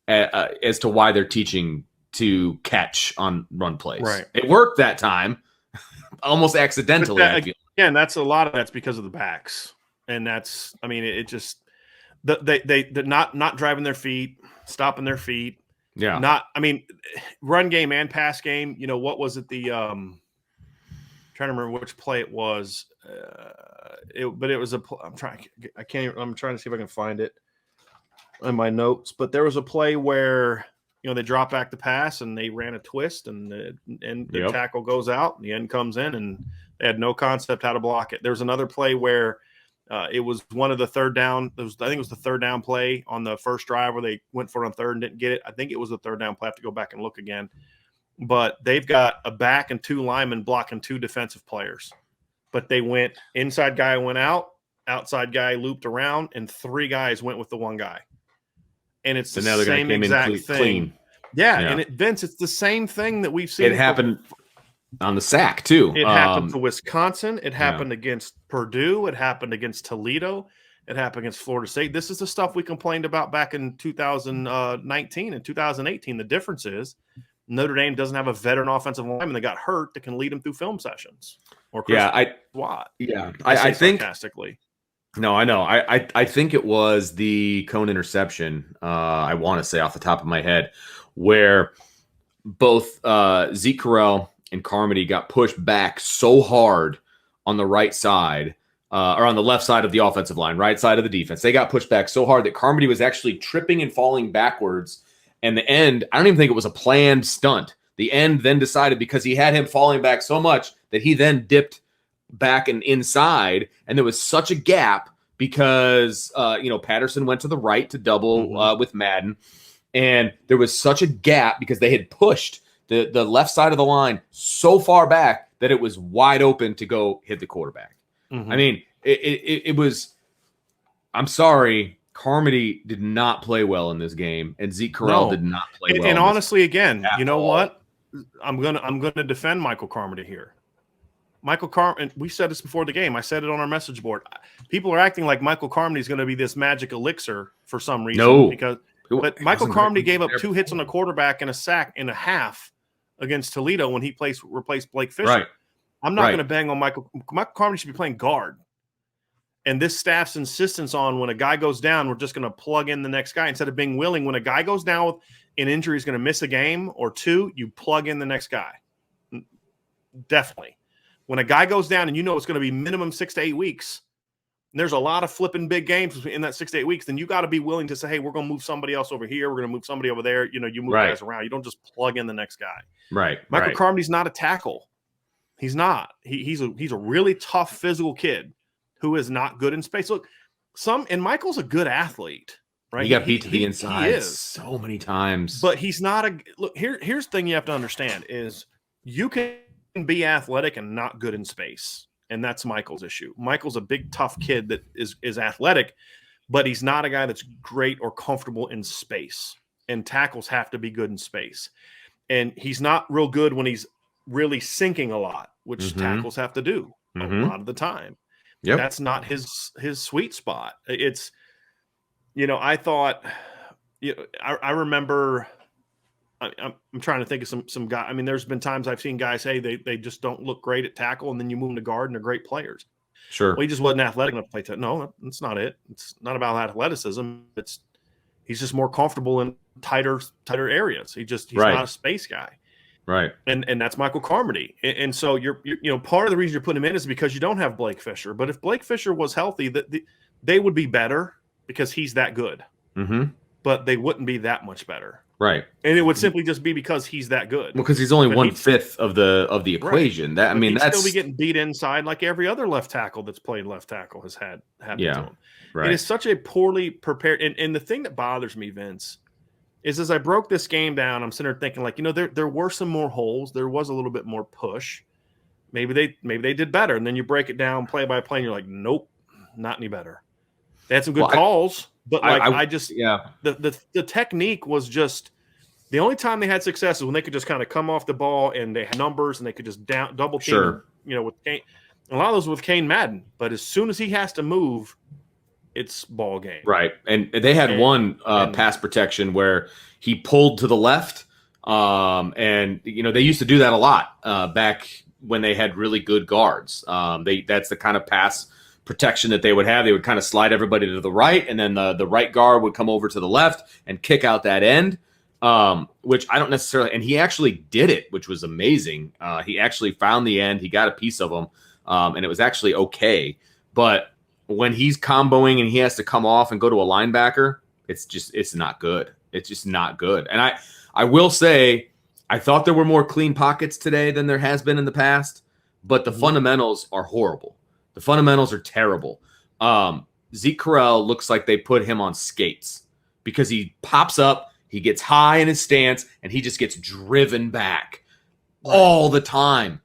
as to why they're teaching to catch on run plays. Right. It worked that time, almost accidentally. Again, that's a lot of that's because of the backs, and that's, I mean, it just they're not driving their feet, stopping their feet. Yeah. Not, I mean, run game and pass game. You know, what was it? Trying to remember which play it was. But it was I'm trying to see if I can find it in my notes. But there was a play where, you know, they dropped back the pass and they ran a twist and the tackle goes out and the end comes in and they had no concept how to block it. There was another play where it was one of the third down. I think it was the third down play on the first drive where they went for it on third and didn't get it. I think it was the third down play. I have to go back and look again. But they've got a back and two linemen blocking two defensive players. But they went inside guy went out, outside guy looped around, and three guys went with the one guy. And it's the same exact thing. Clean. Yeah, and Vince, it's the same thing that we've seen. It happened on the sack too. It happened to Wisconsin. It happened against Purdue. It happened against Toledo. It happened against Florida State. This is the stuff we complained about back in 2019 and 2018. The difference is Notre Dame doesn't have a veteran offensive lineman that got hurt that can lead them through film sessions. Or Watt. Yeah, I think sarcastically. No, I know. I think it was the cone interception. I want to say off the top of my head, where both Zeke Correll and Carmody got pushed back so hard on the right side, or on the left side of the offensive line, right side of the defense. They got pushed back so hard that Carmody was actually tripping and falling backwards. And the end, I don't even think it was a planned stunt. The end then decided, because he had him falling back so much, that he then dipped back and inside, and there was such a gap because Patterson went to the right to double with Madden, and there was such a gap because they had pushed the left side of the line so far back that it was wide open to go hit the quarterback. I mean, it was. I'm sorry, Carmody did not play well in this game, and Zeke Correll did not play well. And honestly, again, you know what? I'm gonna defend Michael Carmody here. Michael Carmody, we said this before the game. I said it on our message board. People are acting like Michael Carmody is going to be this magic elixir for some reason. But Michael Carmody gave up 2 hits on the quarterback and a sack and a half against Toledo when he replaced Blake Fisher. Right. I'm not going to bang on Michael. Michael Carmody should be playing guard. And this staff's insistence on when a guy goes down, we're just going to plug in the next guy instead of being willing. When a guy goes down with an injury, is going to miss a game or two, you plug in the next guy. Definitely. When a guy goes down and you know it's going to be minimum 6 to 8 weeks, and there's a lot of flipping big games in that 6 to 8 weeks, then you got to be willing to say, hey, we're going to move somebody else over here. We're going to move somebody over there. You know, you move guys around. You don't just plug in the next guy. Right. Michael Carmody's not a tackle. He's not. He's a really tough physical kid who is not good in space. Look, Michael's a good athlete, right? He got beat to the inside so many times. But he's not here's the thing you have to understand is you can be athletic and not good in space. And that's Michael's issue. Michael's a big, tough kid that is athletic, but he's not a guy that's great or comfortable in space. And tackles have to be good in space. And he's not real good when he's really sinking a lot, which tackles have to do a lot of the time. Yep. That's not his sweet spot. It's, I thought, I remember, I'm trying to think of some guy. I mean, there's been times I've seen guys say they just don't look great at tackle, and then you move them to guard and they're great players. Sure. Well, he just wasn't athletic enough to play tackle. No, that's not it. It's not about athleticism. He's just more comfortable in tighter areas. He's not a space guy. Right. And that's Michael Carmody. And so you're part of the reason you're putting him in is because you don't have Blake Fisher. But if Blake Fisher was healthy, they would be better because he's that good. But they wouldn't be that much better. Right. And it would simply just be because he's that good. Well, because he's only 1/5 of the equation. Right. That's still be getting beat inside like every other left tackle that's played left tackle has happened to him. Right. It is such a poorly prepared. And the thing that bothers me, Vince, is as I broke this game down, I'm sitting there thinking, like, there were some more holes. There was a little bit more push. Maybe they did better. And then you break it down play by play, and you're like, nope, not any better. They had some good calls, but the technique was just the only time they had success is when they could just kind of come off the ball and they had numbers and they could just double team. Sure. With Kane, a lot of those with Kane Madden. But as soon as he has to move, it's ball game. Right. And they had one pass protection where he pulled to the left. And they used to do that a lot back when they had really good guards. That's the kind of pass protection that they would have. They would kind of slide everybody to the right, and then the right guard would come over to the left and kick out that end, which I don't necessarily – and he actually did it, which was amazing. He actually found the end. He got a piece of them, and it was actually okay. But when he's comboing and he has to come off and go to a linebacker, it's not good. It's just not good. And I will say I thought there were more clean pockets today than there has been in the past, but the fundamentals are horrible. The fundamentals are terrible. Zeke Correll looks like they put him on skates because he pops up, he gets high in his stance, and he just gets driven back all the time.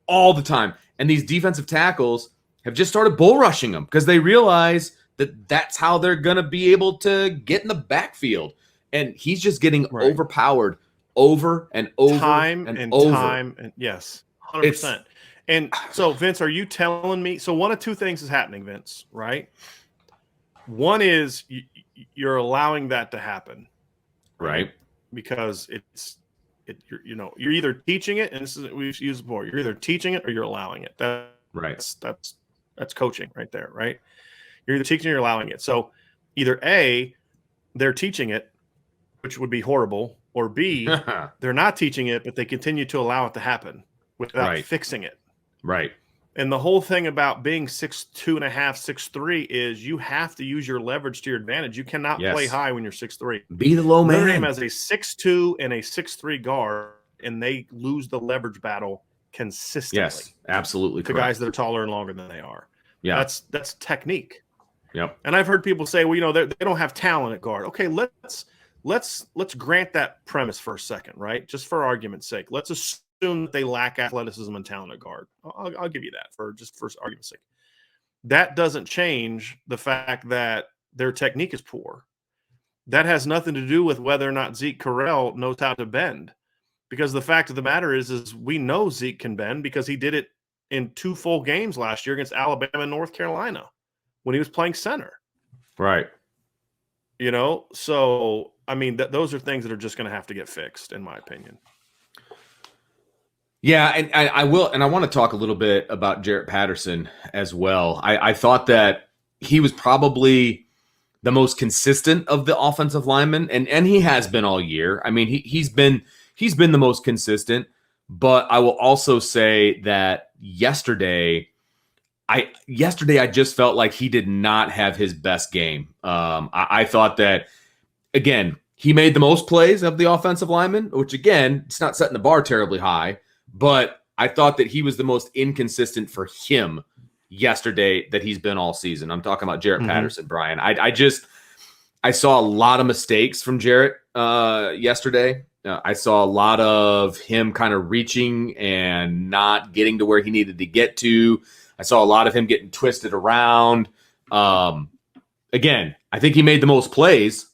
All the time. And these defensive tackles have just started bull rushing him because they realize that that's how they're going to be able to get in the backfield. And he's just getting overpowered over and over time and and over. Time and yes, 100%. And so, Vince, are you telling me? So one of two things is happening, Vince, right? One is you're allowing that to happen, right? Because you're either teaching it, and this is we've used before. You're either teaching it or you're allowing it. That's coaching right there, right? You're either teaching or you're allowing it. So either A, they're teaching it, which would be horrible, or B, they're not teaching it, but they continue to allow it to happen without fixing it. Right. And the whole thing about being 6'2.5", 6'3" is you have to use your leverage to your advantage. You cannot play high when you're 6'3". Be the low man. Notre Dame has a 6'2" and a 6'3" guard, and they lose the leverage battle consistently. Yes, absolutely. To guys that are taller and longer than they are. Yeah. That's technique. Yep. And I've heard people say, well, they don't have talent at guard. Okay, let's grant that premise for a second, right? Just for argument's sake. Let's assume that they lack athleticism and talent at guard. I'll give you that for argument's sake. That doesn't change the fact that their technique is poor. That has nothing to do with whether or not Zeke Correll knows how to bend. Because the fact of the matter is we know Zeke can bend because he did it in 2 full games last year against Alabama and North Carolina when he was playing center. Right. So, I mean, those are things that are just going to have to get fixed, in my opinion. Yeah, and I will, and I want to talk a little bit about Jarrett Patterson as well. I thought that he was probably the most consistent of the offensive linemen, and he has been all year. I mean, he's been the most consistent, but I will also say that yesterday I just felt like he did not have his best game. I thought that, again, he made the most plays of the offensive linemen, which, again, it's not setting the bar terribly high, but I thought that he was the most inconsistent for him yesterday that he's been all season. I'm talking about Jarrett Patterson, Brian. I saw a lot of mistakes from Jarrett yesterday. I saw a lot of him kind of reaching and not getting to where he needed to get to. I saw a lot of him getting twisted around. Again, I think he made the most plays,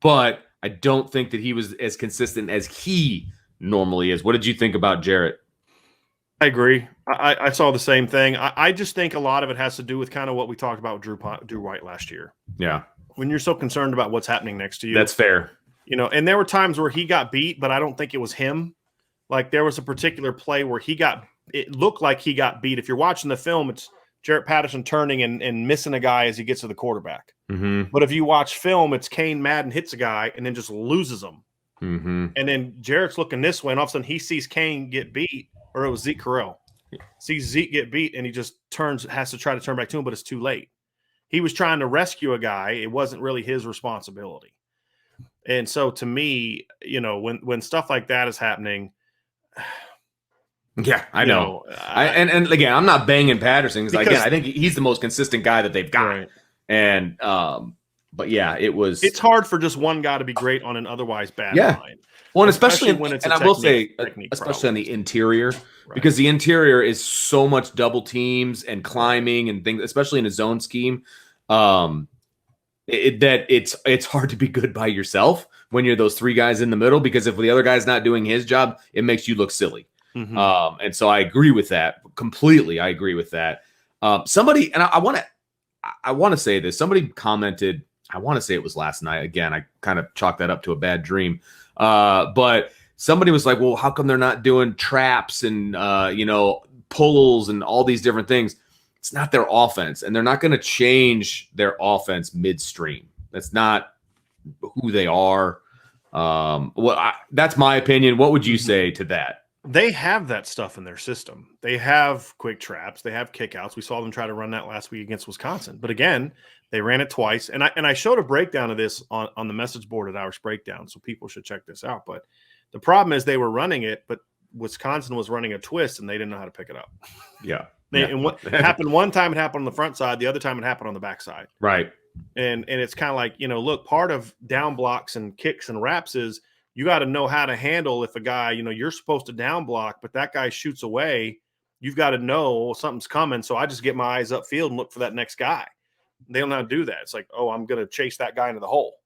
but I don't think that he was as consistent as he normally is. What did you think about Jarrett? I agree. I saw the same thing. I just think a lot of it has to do with kind of what we talked about with Drew White last year. Yeah. When you're so concerned about what's happening next to you. That's fair. And there were times where he got beat, but I don't think it was him. Like there was a particular play where it looked like he got beat. If you're watching the film, it's Jarrett Patterson turning and missing a guy as he gets to the quarterback. Mm-hmm. But if you watch film, it's Kane Madden hits a guy and then just loses him. Mm-hmm. And then Jarrett's looking this way, and all of a sudden he sees Kane get beat, or it was Zeke Correll. Sees Zeke get beat, and he just has to try to turn back to him, but it's too late. He was trying to rescue a guy. It wasn't really his responsibility. And so to me, when stuff like that is happening. Yeah, I know. And again, I'm not banging Patterson because again, I think he's the most consistent guy that they've got. Right. And But yeah, it's hard for just one guy to be great on an otherwise bad line. Well, and especially when it's I will say, especially on the interior, because the interior is so much double teams and climbing and things, especially in a zone scheme. It's hard to be good by yourself when you're those three guys in the middle, because if the other guy's not doing his job, it makes you look silly. Mm-hmm. And so I agree with that completely. I agree with that. Somebody, and I want to say this. Somebody commented. I want to say it was last night. Again, I kind of chalked that up to a bad dream. But somebody was like, "Well, how come they're not doing traps and pulls and all these different things?" It's not their offense, and they're not going to change their offense midstream. That's not who they are. That's my opinion. What would you say to that? They have that stuff in their system. They have quick traps. They have kickouts. We saw them try to run that last week against Wisconsin. But again, they ran it twice. And I showed a breakdown of this on the message board at Irish Breakdown, so people should check this out. But the problem is they were running it, but Wisconsin was running a twist, and they didn't know how to pick it up. Yeah. And what happened one time, it happened on the front side. The other time, it happened on the back side. Right. And it's kind of like, look, part of down blocks and kicks and wraps is you got to know how to handle if a guy, you're supposed to down block, but that guy shoots away. You've got to know something's coming. So I just get my eyes upfield and look for that next guy. They don't know how to do that. It's like, oh, I'm going to chase that guy into the hole.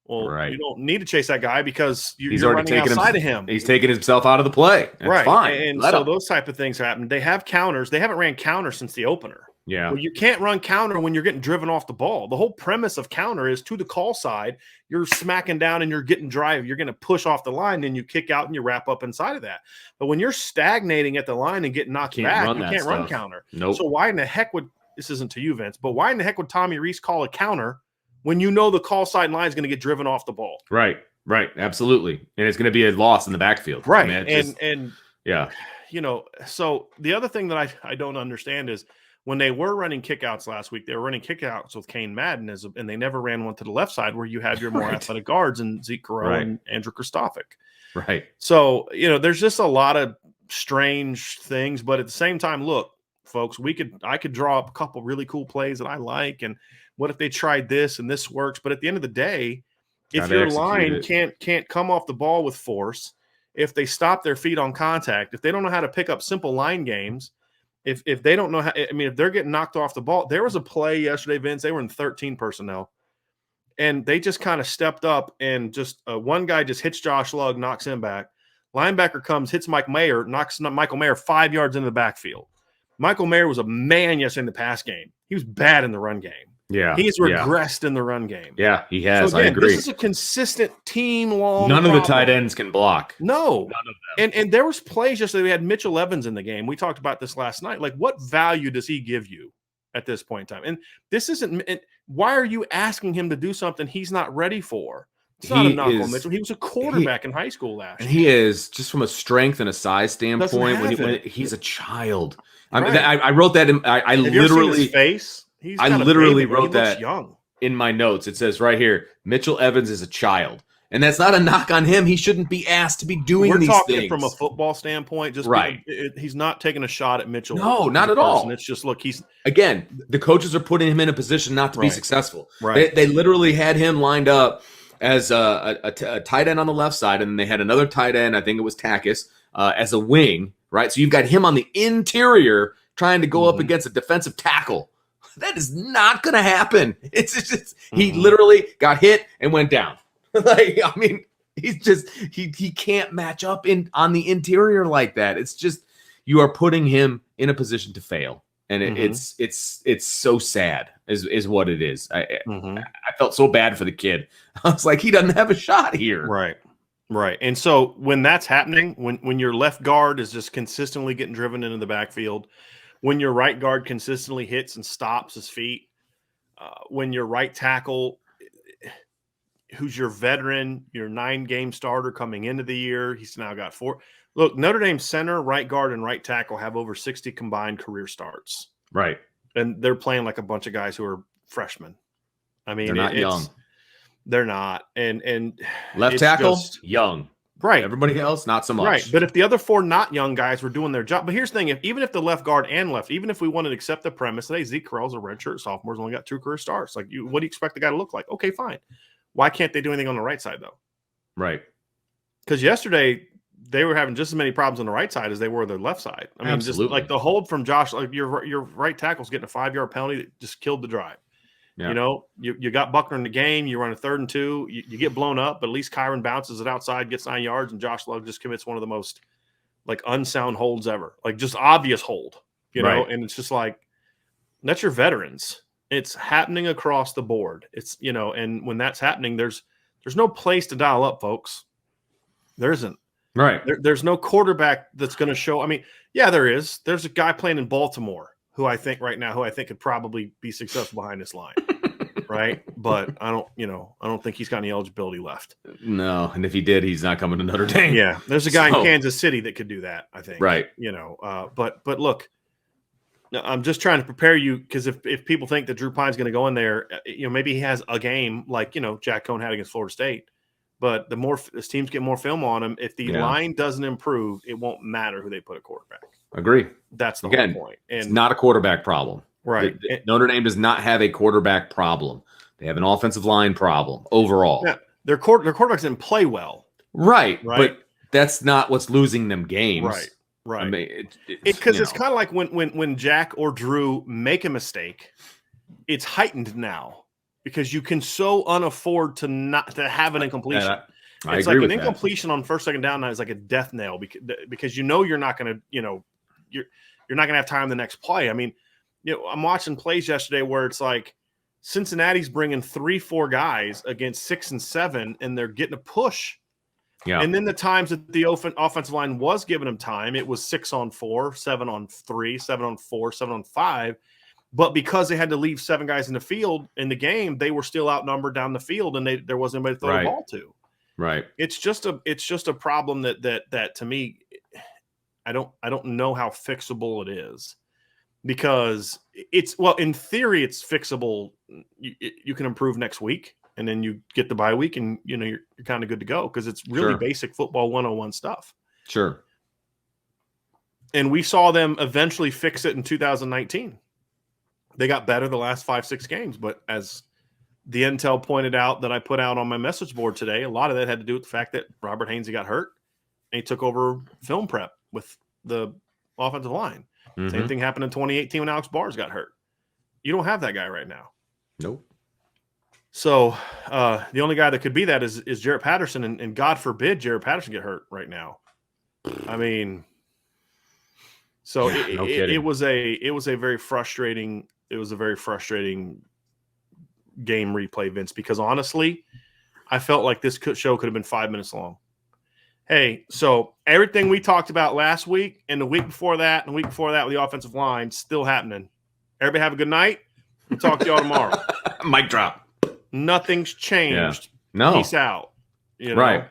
Well, You don't need to chase that guy because he's already running outside of him. He's taking himself out of the play. That's right. Fine. And so those type of things happen. They have counters. They haven't ran counters since the opener. Yeah. Well, you can't run counter when you're getting driven off the ball. The whole premise of counter is to the call side, you're smacking down and you're getting drive. You're going to push off the line, and you kick out and you wrap up inside of that. But when you're stagnating at the line and getting knocked back, you can't run counter. Nope. So why in the heck would – this isn't to you, Vince, but why in the heck would Tommy Rees call a counter when the call side line is going to get driven off the ball? Right. Absolutely. And it's going to be a loss in the backfield. Right. I mean, yeah. So the other thing that I don't understand is when they were running kickouts last week, they were running kickouts with Kane Madden, and they never ran one to the left side where you have your more athletic guards and Zeke Corral and Andrew Kristofic. Right. So, there's just a lot of strange things, but at the same time, look, folks, I could draw up a couple really cool plays that I like, and what if they tried this and this works? But at the end of the day, if your line can't come off the ball with force, if they stop their feet on contact, if they don't know how to pick up simple line games, if they don't know how, if they're getting knocked off the ball. There was a play yesterday, Vince, they were in 13 personnel, and they just kind of stepped up, and just one guy just hits Josh Lugg, knocks him back. Linebacker comes, hits Mike Mayer, knocks Michael Mayer 5 yards into the backfield. Michael Mayer was a man yesterday in the pass game. He was bad in the run game. Yeah. He's regressed in the run game. Yeah, he has. So again, I agree. This is a consistent team-long None problem. of the tight ends can block. No. None of them. And there was plays yesterday. We had Mitchell Evans in the game. We talked about this last night. Like, what value does he give you at this point in time? And this isn't – why are you asking him to do something he's not ready for? It's not a knock on Mitchell. He was a quarterback in high school last year. And he is, just from a strength and a size standpoint, when he's a child. I mean, I wrote that in – I Have literally you ever seen his face? I literally wrote that young. in my notes. It says right here, Mitchell Evans is a child. And that's not a knock on him. He shouldn't be asked to be doing these things. We're talking from a football standpoint. Just right. He's not taking a shot at Mitchell. No, not at all. It's just, look, again, the coaches are putting him in a position not to be successful. Right. They literally had him lined up as a tight end on the left side, and they had another tight end, I think it was Takis, as a wing, right? So you've got him on the interior trying to go up against a defensive tackle. That is not going to happen. It's just he literally got hit and went down. He's just he can't match up on the interior like that. It's just you are putting him in a position to fail, and it's so sad is what it is. I felt so bad for the kid. I was like, he doesn't have a shot here. Right. And so when that's happening, when your left guard is just consistently getting driven into the backfield, when your right guard consistently hits and stops his feet, when your right tackle, who's your veteran, your 9-game starter coming into the year, he's now got 4. Look, Notre Dame center, right guard, and right tackle have over 60 combined career starts. Right. And they're playing like a bunch of guys who are freshmen. I mean, they're not young. They're not. And left tackle, young. Right. Everybody else, not so much. Right. But if the other 4 not young guys were doing their job, but here's the thing: even if the left guard and left, even if we wanted to accept the premise that hey, Zeke Correll's a redshirt sophomore, only got 2 career starts, like what do you expect the guy to look like? Okay, fine. Why can't they do anything on the right side though? Right. Because yesterday they were having just as many problems on the right side as they were the left side. I mean, Absolutely. just like the hold from Josh, like your right tackle's getting a 5-yard penalty that just killed the drive. Yeah. You know, you got Buckner in the game. You run a 3rd and 2. You get blown up, but at least Kyron bounces it outside, gets 9 yards, and Josh Love just commits one of the most like unsound holds ever, like just obvious hold. You know, and it's just like that's your veterans. It's happening across the board. It's and when that's happening, there's no place to dial up, folks. There isn't. Right. There's no quarterback that's going to show. I mean, yeah, there is. There's a guy playing in Baltimore who I think could probably be successful behind this line. Right. But I don't think he's got any eligibility left. No. And if he did, he's not coming to Notre Dame. Yeah. There's a guy in Kansas City that could do that, I think. Right. But look, I'm just trying to prepare you because if people think that Drew Pine's going to go in there, maybe he has a game like, Jack Cohn had against Florida State. But the more as teams get more film on him, if the line doesn't improve, it won't matter who they put at quarterback. Agree. That's the whole point. And it's not a quarterback problem. Right. Notre Dame does not have a quarterback problem. They have an offensive line problem overall. Yeah, their quarterbacks didn't play well. Right. But that's not what's losing them games. Right. I mean, because it's kind of like when Jack or Drew make a mistake, it's heightened now. Because you can so unafford to have an incompletion. It's like an incompletion on 1st, 2nd down now is like a death nail because you're not going to you're not going to have time the next play. I mean, I'm watching plays yesterday where it's like Cincinnati's bringing 3-4 guys against 6 and 7, and they're getting a push. Yeah. And then the times that the offensive line was giving them time, it was 6 on 4, 7 on 3, 7 on 4, 7 on 5. But because they had to leave 7 guys in the field in the game, they were still outnumbered down the field, and there wasn't anybody to throw the ball to. Right. It's just a problem that to me, I don't know how fixable it is, because in theory it's fixable. You can improve next week, and then you get the bye week, and you're kind of good to go because it's really basic football 101 stuff. Sure. And we saw them eventually fix it in 2019. They got better the last 5-6 games, but as the intel pointed out that I put out on my message board today, a lot of that had to do with the fact that Robert Hainsey got hurt and he took over film prep with the offensive line. Mm-hmm. Same thing happened in 2018 when Alex Bars got hurt. You don't have that guy right now. Nope. So the only guy that could be that is Jarrett Patterson, and God forbid Jarrett Patterson get hurt right now. I mean, so it was a very frustrating. It was a very frustrating game replay, Vince, because honestly, I felt like this show could have been 5 minutes long. Hey, so everything we talked about last week and the week before that and the week before that with the offensive line still happening. Everybody have a good night. We'll talk to y'all tomorrow. Mic drop. Nothing's changed. Yeah. No. Peace out. Right.